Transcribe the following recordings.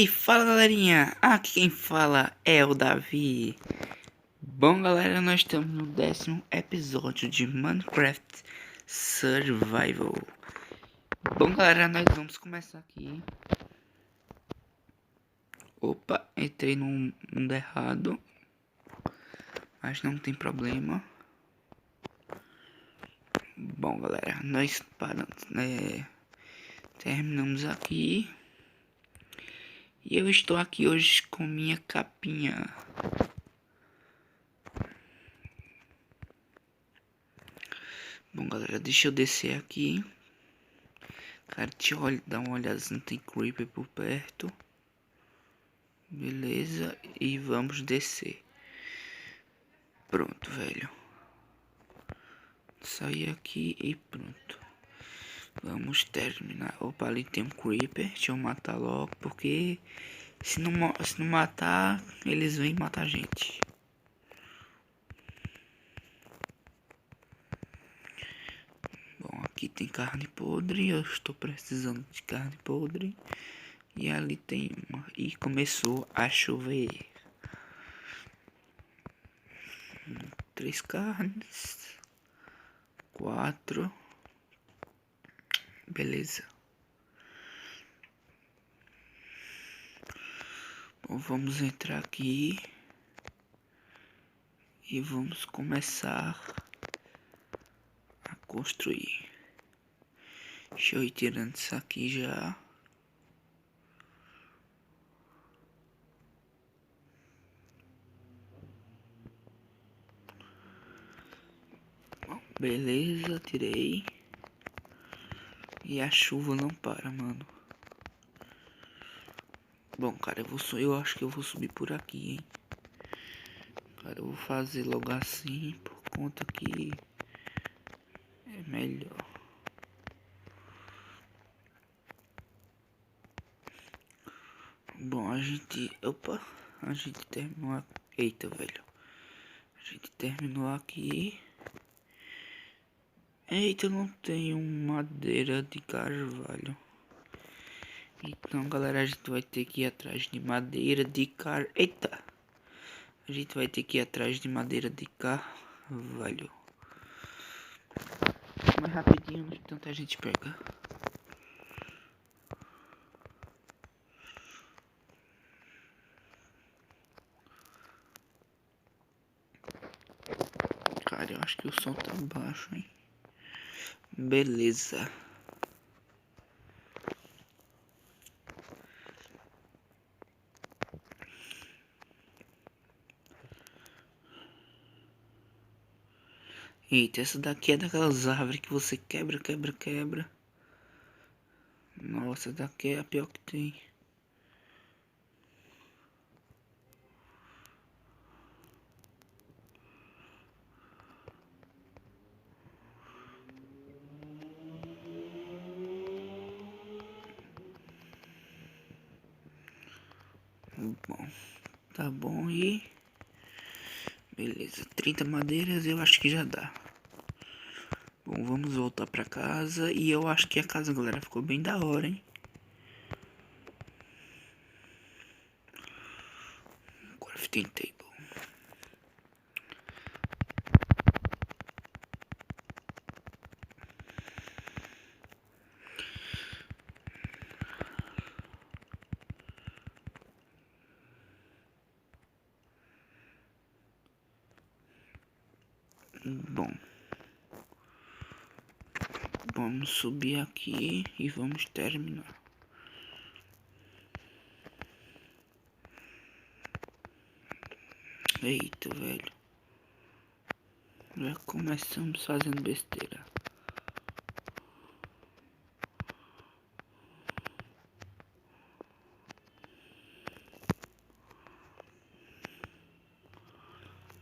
Fala galerinha, aqui quem fala é o Davi. Bom galera, nós estamos no 10º episódio de Minecraft Survival. Bom galera, nós vamos começar aqui. Opa, entrei no mundo errado, mas não tem problema. Bom galera, nós terminamos aqui. E eu estou aqui hoje com minha capinha. Bom galera, deixa eu descer aqui. Cara, dá uma olhada se não tem creeper por perto. Beleza, e vamos descer. Pronto, velho. Sair aqui e pronto. Vamos terminar. Opa, ali tem um creeper. Deixa eu matar logo, porque se não matar, eles vêm matar a gente. Bom, aqui tem carne podre. Eu estou precisando de carne podre. E ali tem uma. E começou a chover. 3 carnes. 4. Beleza. Bom, vamos entrar aqui. E vamos começar a construir. Deixa eu ir tirando isso aqui já. Bom, beleza, tirei. E a chuva não para, mano. Bom, cara, eu acho que eu vou subir por aqui, hein. Cara, eu vou fazer logo assim, por conta que é melhor. Bom, a gente terminou. Eita, velho. A gente terminou aqui. Eita, eu não tenho madeira de carvalho. Então, galera, a gente vai ter que ir atrás de madeira de Eita! A gente vai ter que ir atrás de madeira de carvalho. Mais rapidinho, tanta gente pega. Cara, eu acho que o som tá baixo, hein? Beleza. Eita, essa daqui é daquelas árvores que você quebra. Nossa, daqui é a pior que tem. Bom, tá bom e... Beleza, 30 madeiras eu acho que já dá. Bom, vamos voltar pra casa. E eu acho que a casa, galera, ficou bem da hora, hein? Crafting table. Bom, vamos subir aqui e vamos terminar. Eita, velho. Já começamos fazendo besteira.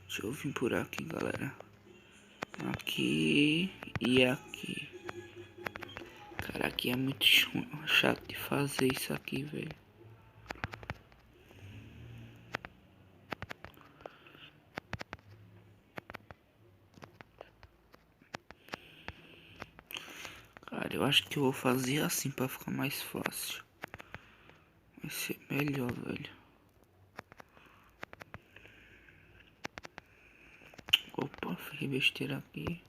Deixa eu vir por aqui, galera. Aqui e aqui. Cara, aqui é muito chato de fazer isso aqui, velho. Cara, eu acho que eu vou fazer assim pra ficar mais fácil. Vai ser melhor, velho. Opa, fiz besteira aqui.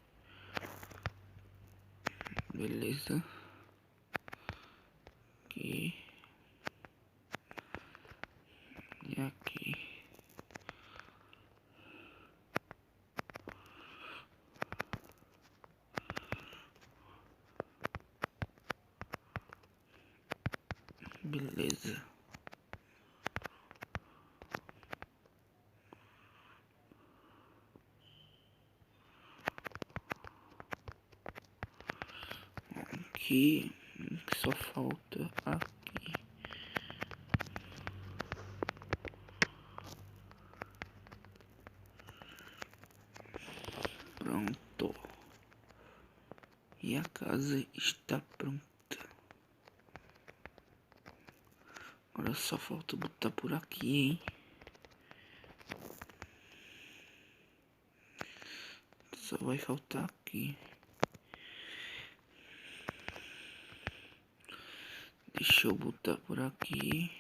Beleza. Aqui. E aqui. Beleza. Aqui só falta aqui. Pronto. E a casa está pronta. Agora só falta botar por aqui, hein? Só vai faltar aqui. Deixa eu botar por aqui.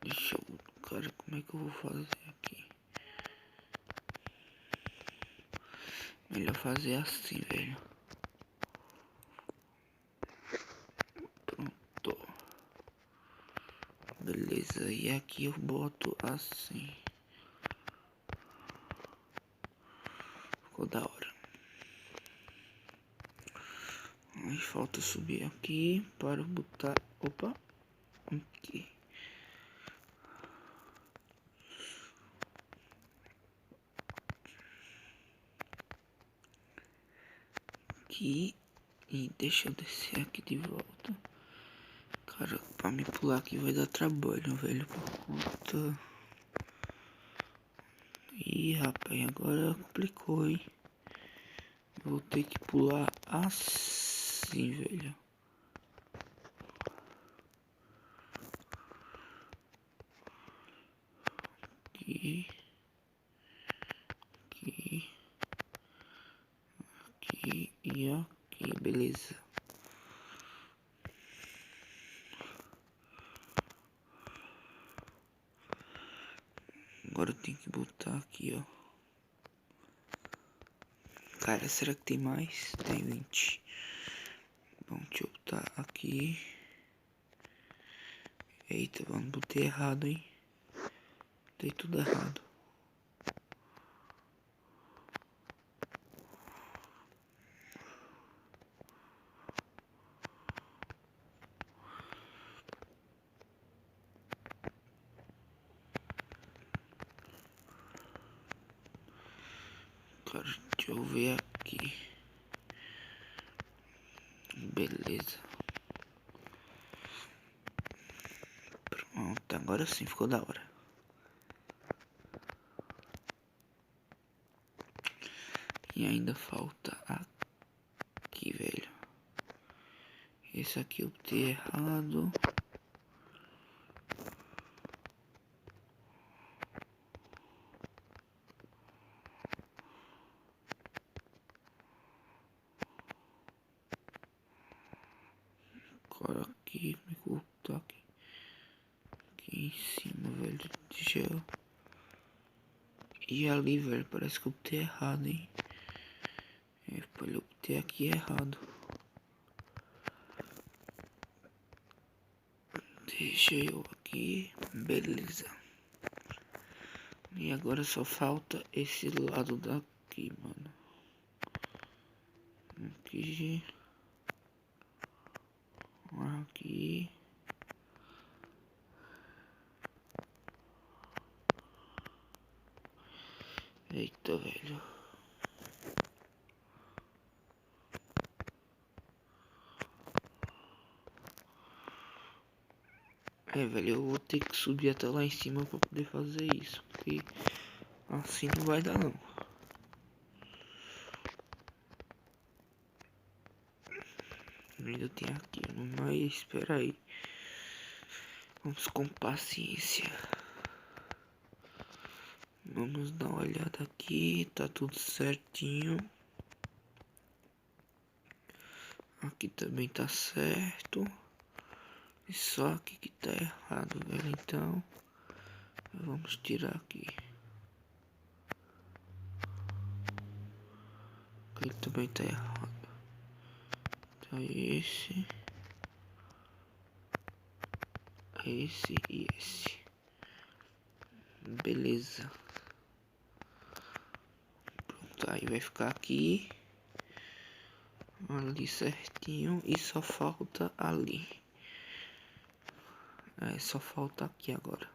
Deixa eu... Cara, como é que eu vou fazer aqui? Melhor fazer assim, velho. Pronto. Beleza, e aqui eu boto assim. Ficou da hora. Aí falta subir aqui para botar... Opa. Aqui. Aqui. E deixa eu descer aqui de volta. Cara, pra me pular aqui vai dar trabalho, velho. Por conta... Ih, rapaz, agora complicou, hein? Vou ter que pular assim, velho. Aqui. Aqui. Aqui e aqui, beleza. Agora eu tenho que botar aqui, ó. Cara, será que tem mais? Tem 20. Bom, deixa eu botar aqui. Eita, vamos botar errado, hein? Botei tudo errado. Cara, deixa eu ver aqui. Beleza. Pronto, agora sim ficou da hora. E ainda falta aqui, velho. Esse aqui eu botei errado. Agora aqui, como é que eu vou botar aqui? Aqui em cima, velho. Deixa eu... E ali, velho, parece que eu botei errado, hein? É, eu botei aqui errado. Deixa eu aqui, beleza. E agora só falta esse lado daqui, mano. Aqui. Aqui. Eita, velho. É, velho, eu vou ter que subir até lá em cima pra poder fazer isso. Porque assim não vai dar, não. Ainda tem aqui, mas espera aí. Vamos com paciência. Vamos dar uma olhada aqui, tá tudo certinho. Aqui também tá certo. E só aqui que tá errado, velho. Então, vamos tirar aqui. Aqui também tá errado. Então, esse e esse. Beleza. Pronto, aí vai ficar aqui. Ali certinho. E só falta ali. Só falta aqui agora.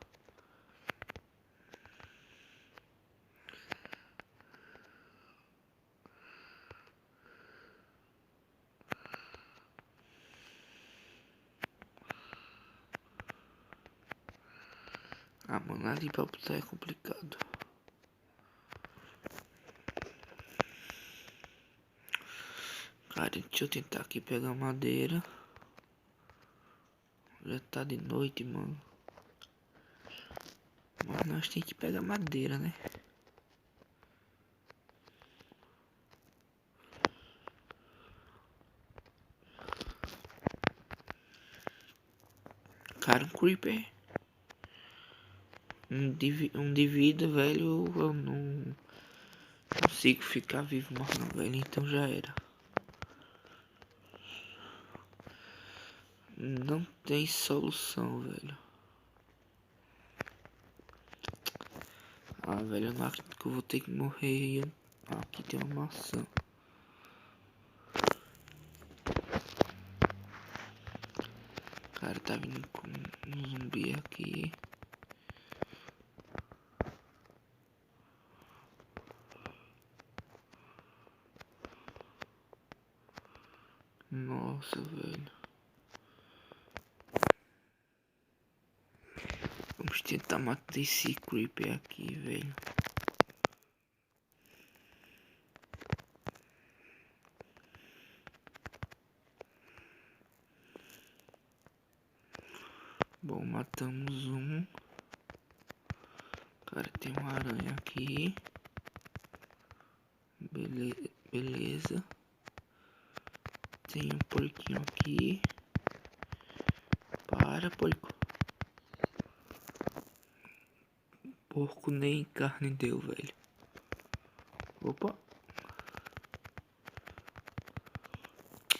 Ah, mano, ali pra botar é complicado. Cara, deixa eu tentar aqui pegar madeira. Já tá de noite, mano. Mas nós tem que pegar madeira, né? Cara, um creeper. Um de vida, velho. Eu não consigo ficar vivo mais não, velho. Então já era. Não tem solução, velho. Ah, velho, eu não acredito que eu vou ter que morrer. Aqui tem uma maçã. Cara, tá vindo com um zumbi aqui. Nossa, velho. Vamos tentar matar esse creeper aqui, velho. Bom, matamos um. Cara, tem uma aranha aqui. Beleza. Tem um porquinho aqui. Para, porco. Porco nem carne deu, velho. Opa.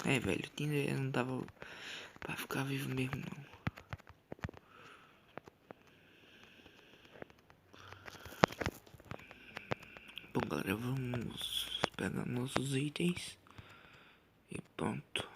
Velho, não dava pra ficar vivo mesmo, não. Bom, galera, vamos pegar nossos itens. E pronto.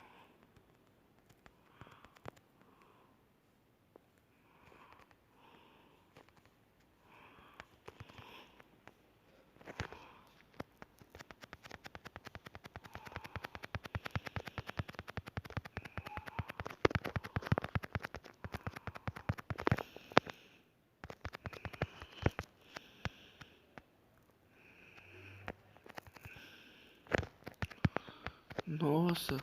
Nossa.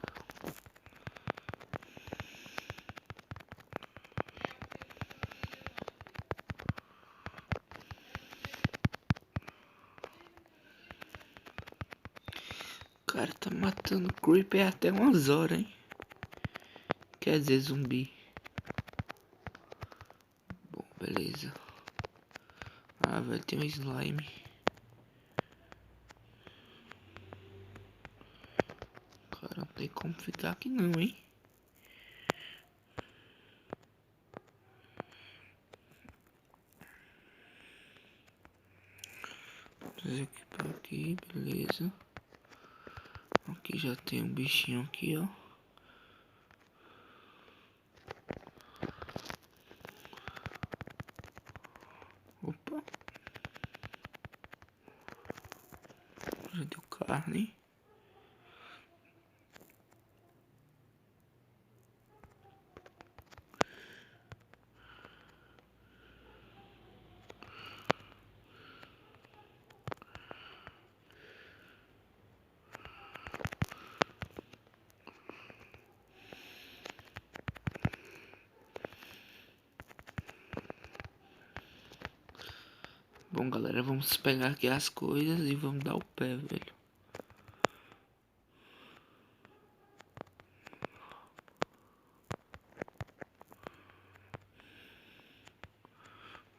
O cara tá matando creeper até umas horas, hein? Quer dizer, zumbi. Bom, beleza. Ah, velho, tem um slime. Cara, não tem como ficar aqui não, hein? Vamos aqui pra aqui, beleza. Aqui já tem um bichinho aqui, ó. Opa. Já deu carne. Bom, galera, vamos pegar aqui as coisas e vamos dar o pé, velho.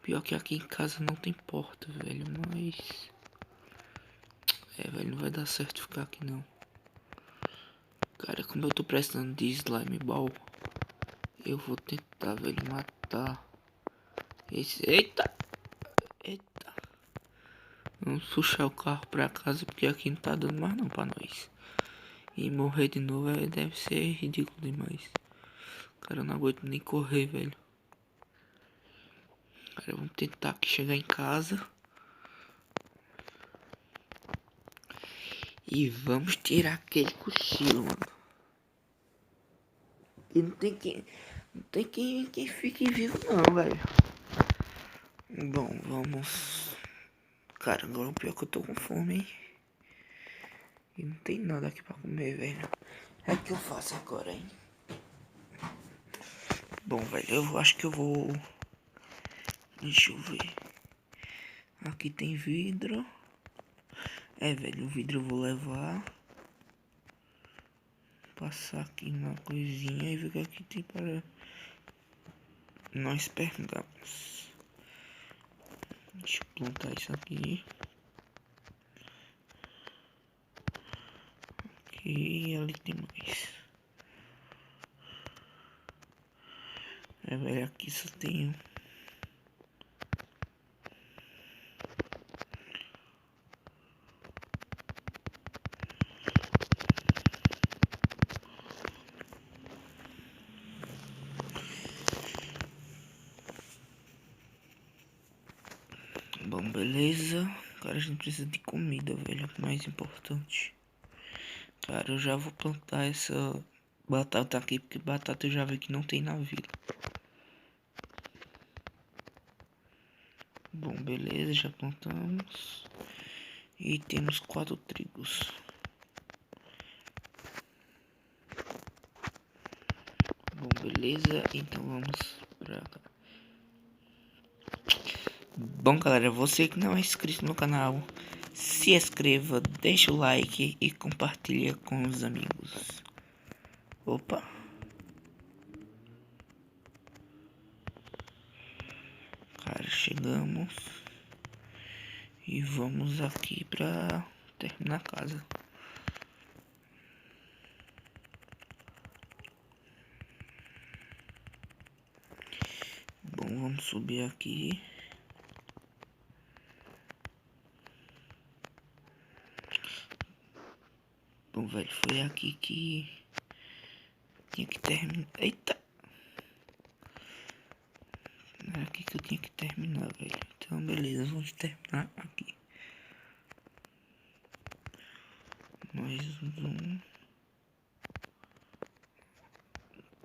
Pior que aqui em casa não tem porta, velho, mas... velho, não vai dar certo ficar aqui, não. Cara, como eu tô precisando de slime ball, eu vou tentar, velho, matar esse... Eita! Eita! Vamos puxar o carro pra casa, porque aqui não tá dando mais não pra nós. E morrer de novo deve ser ridículo demais. Cara, eu não aguento nem correr, velho. Cara, vamos tentar aqui chegar em casa. E vamos tirar aquele cochilo, mano. E não tem quem fique vivo não, velho. Bom, vamos. Cara, agora o pior é que eu tô com fome, hein. E não tem nada aqui pra comer, velho. É o que eu faço agora, hein. Bom, velho, eu acho que eu vou... Deixa eu ver. Aqui tem vidro. Velho, o vidro eu vou levar. Passar aqui uma coisinha e ver o que aqui tem para nós pegarmos. Deixa eu plantar isso aqui. E ali tem mais. Velho, aqui só tem um. Bom, beleza. Cara, a gente precisa de comida, velho. O mais importante. Cara, eu já vou plantar essa batata aqui, porque batata eu já vi que não tem na vila. Bom, beleza, já plantamos. E temos 4 trigos. Bom, beleza, então vamos pra cá. Bom, galera, você que não é inscrito no canal, se inscreva, deixa o like e compartilha com os amigos. Opa. Cara, chegamos. E vamos aqui pra terminar a casa. Bom, vamos subir aqui. Bom, velho, foi aqui que tinha que terminar. Eita! Era aqui que eu tinha que terminar, velho. Então, beleza, vamos terminar aqui. Mais um.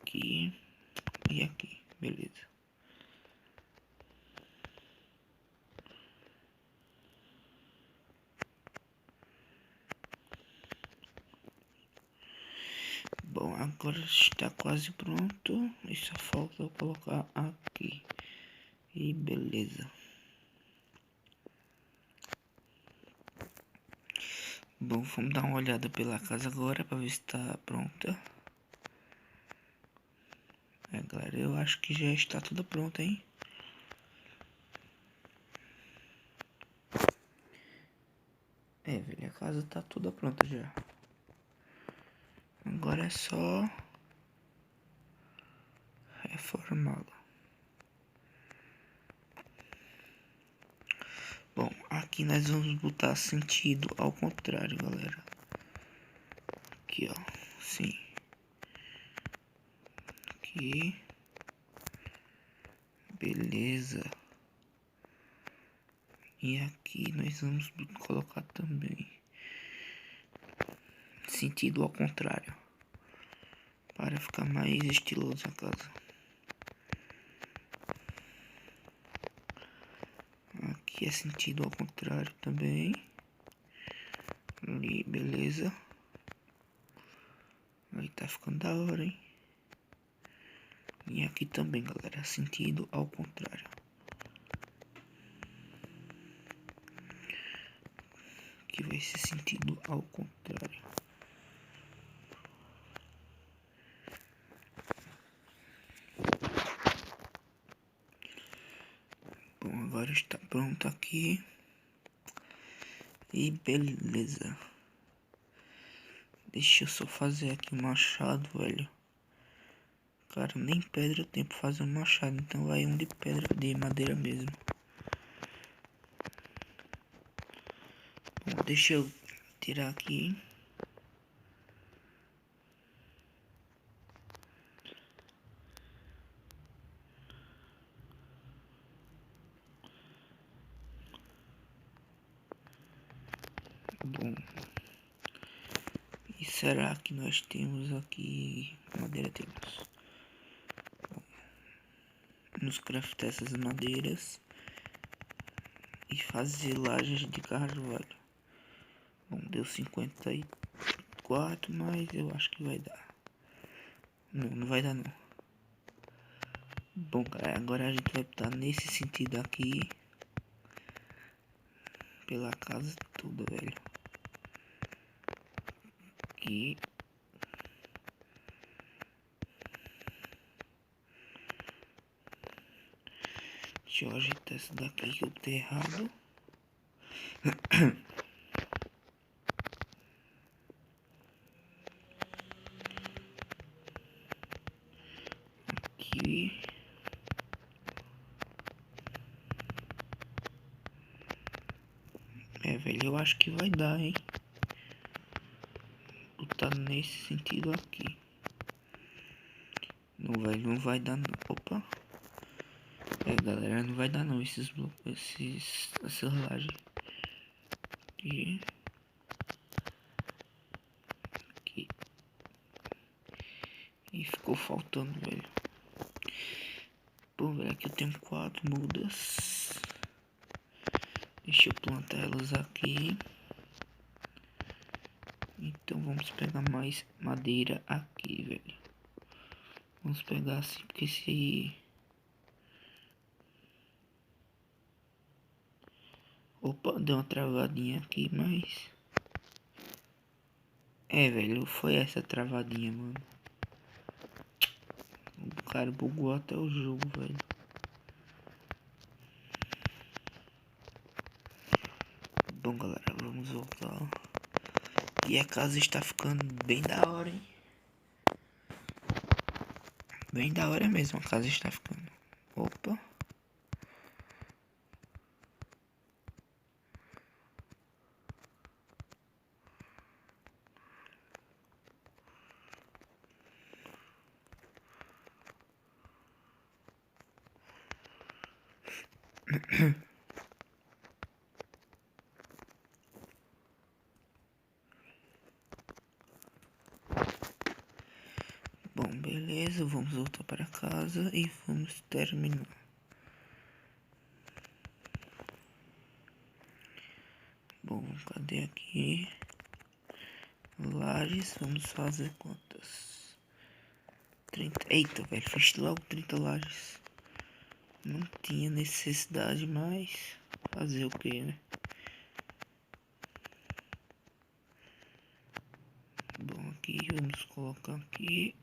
Aqui. E aqui, beleza. Bom, agora está quase pronto. E só falta eu colocar aqui. E beleza. Bom, vamos dar uma olhada pela casa agora para ver se está pronta. Galera, eu acho que já está tudo pronto, hein? Velho, a casa tá toda pronta já. Agora é só reformá-la. Bom, aqui nós vamos botar sentido ao contrário, galera. Aqui, ó. Sim. Aqui. Beleza. E aqui nós vamos colocar também sentido ao contrário. Para ficar mais estiloso a casa. Aqui é sentido ao contrário também. Ali, beleza. Aí tá ficando da hora, hein? E aqui também, galera, sentido ao contrário. aqui vai ser sentido ao contrário. Bom, agora está pronto aqui. E beleza. Deixa eu só fazer aqui o machado, velho. Cara, nem pedra eu tenho pra fazer um machado, então vai um de pedra, de madeira mesmo. Bom, deixa eu tirar aqui. Bom, e será que nós temos aqui madeira? Temos. Bom, nos craftar essas madeiras e fazer lajes de carvalho. Bom, deu 54, mas eu acho que vai dar. Não, não vai dar não. Bom, galera, agora a gente vai estar nesse sentido aqui. Pela casa toda, velho. Aqui. Deixa eu ajeitar essa daqui que eu botei errado. Aqui. É, velho, eu acho que vai dar, hein. Botar nesse sentido aqui. Não, velho, não vai dar não. Opa. É, galera, não vai dar não esses blocos, essas lajes. Aqui. Aqui. E ficou faltando, velho. Bom, velho, aqui eu tenho 4 mudas. Deixa eu plantar elas aqui. Então vamos pegar mais madeira aqui, velho. Vamos pegar assim, porque se... Opa, deu uma travadinha aqui, mas... É, velho, foi essa travadinha, mano. O cara bugou até o jogo, velho. Bom, galera, vamos voltar. E a casa está ficando bem da hora, hein? Bem da hora mesmo, a casa está ficando. Opa. Bom, beleza, vamos voltar para casa e vamos terminar. Bom, cadê aqui? Lajes, vamos fazer quantas? 30. Eita, velho, fiz logo 30 lajes. Não tinha necessidade, mas fazer o que, né? Bom, aqui vamos colocar aqui.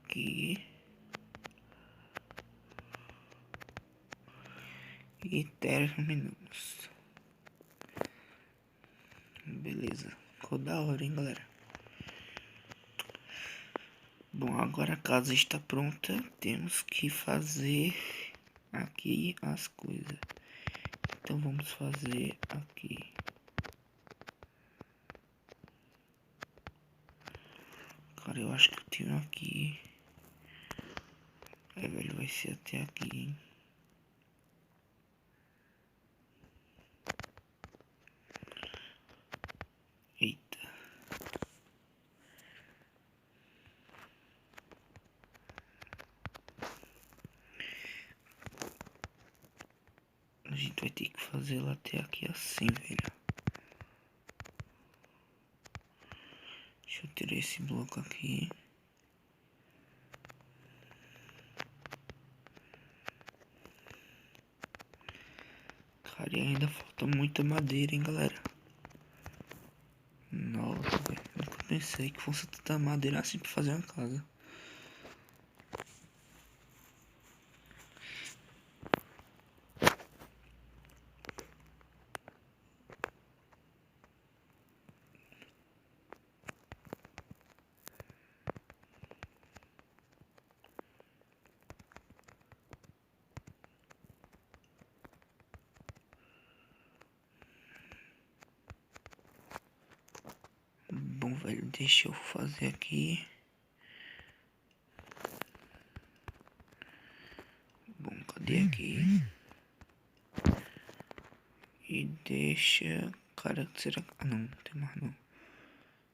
Aqui. E terminamos. Beleza. Ficou da hora, hein, galera? Bom, agora a casa está pronta. Temos que fazer aqui as coisas. Então vamos fazer aqui. Cara, eu acho que eu tenho aqui. É, velho, vai ser até aqui, hein? Eita. A gente vai ter que fazer ela até aqui assim, velho. Deixa eu tirar esse bloco aqui. Cara, e ainda falta muita madeira, hein, galera. Nossa, velho. Nunca pensei que fosse tanta madeira assim pra fazer uma casa. Bom, velho, deixa eu fazer aqui. Bom, cadê aqui? E deixa... Cara, será que... Ah, não tem mais não.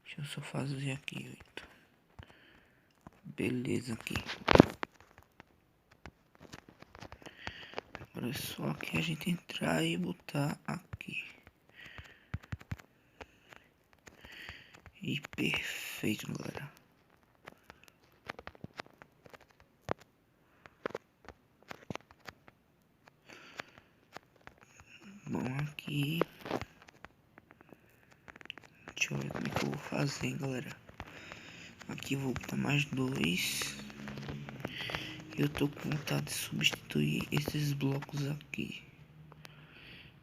Deixa eu só fazer aqui, 8. Beleza aqui. Agora é só aqui a gente entrar e botar aqui. E perfeito, galera. Bom, aqui... Deixa eu ver como é que eu vou fazer, hein, galera. Aqui eu vou botar mais 2. Eu tô com vontade de substituir esses blocos aqui.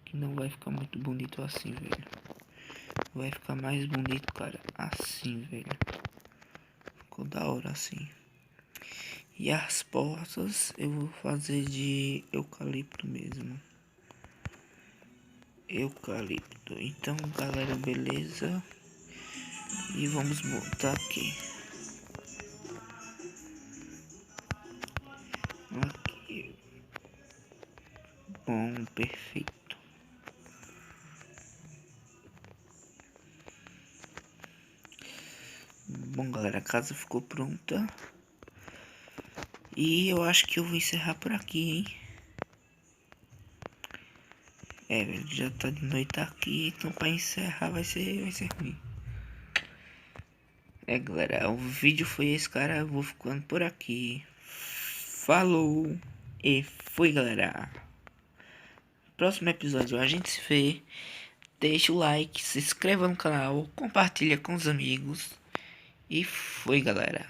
Que não vai ficar muito bonito assim, velho. Vai ficar mais bonito, cara, assim, velho. Ficou da hora assim. E as portas eu vou fazer de eucalipto mesmo. Eucalipto. Então, galera, beleza? E vamos botar aqui. Aqui. Bom, perfeito. Bom, galera, a casa ficou pronta. E eu acho que eu vou encerrar por aqui, hein? É, velho, já tá de noite aqui, então pra encerrar vai ser ruim. É, galera, o vídeo foi esse, cara. Eu vou ficando por aqui. Falou e fui, galera. Próximo episódio a gente se vê. Deixa o like, se inscreva no canal, compartilha com os amigos. E foi, galera.